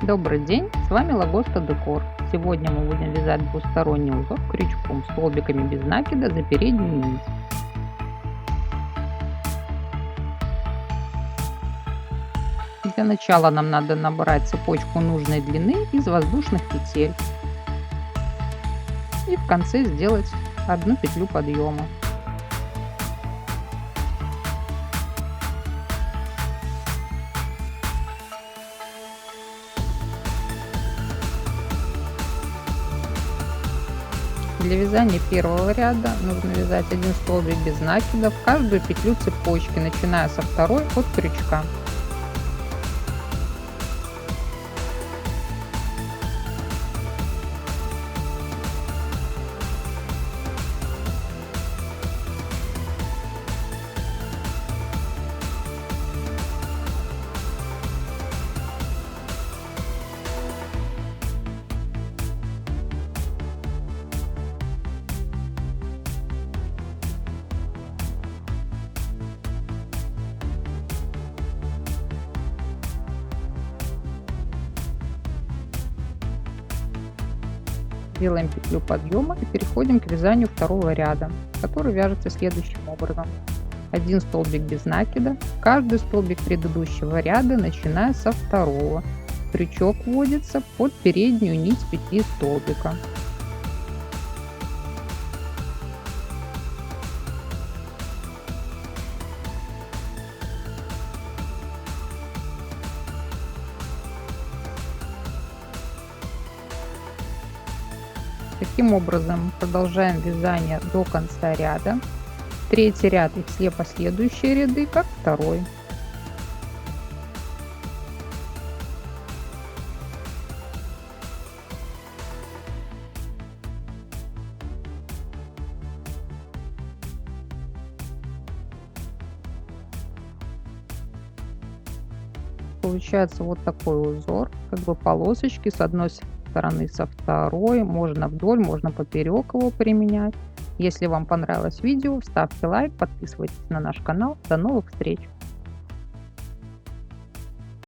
Добрый день, с вами Лагоста Декор. Сегодня мы будем вязать двусторонний узор крючком с столбиками без накида за переднюю нить. Для начала нам надо набрать цепочку нужной длины из воздушных петель и в конце сделать одну петлю подъема. Для вязания первого ряда нужно вязать один столбик без накида в каждую петлю цепочки, начиная со второй от крючка. Делаем петлю подъема и переходим к вязанию второго ряда, который вяжется следующим образом. Один столбик без накида, каждый столбик предыдущего ряда, начиная со второго. Крючок вводится под переднюю нить петли столбика. Таким образом продолжаем вязание до конца ряда. Третий ряд и все последующие ряды как второй. Получается вот такой узор, как бы полосочки с одной стороны, со второй, можно вдоль, можно поперек его применять. Если вам понравилось видео, ставьте лайк, подписывайтесь на наш канал. До новых встреч!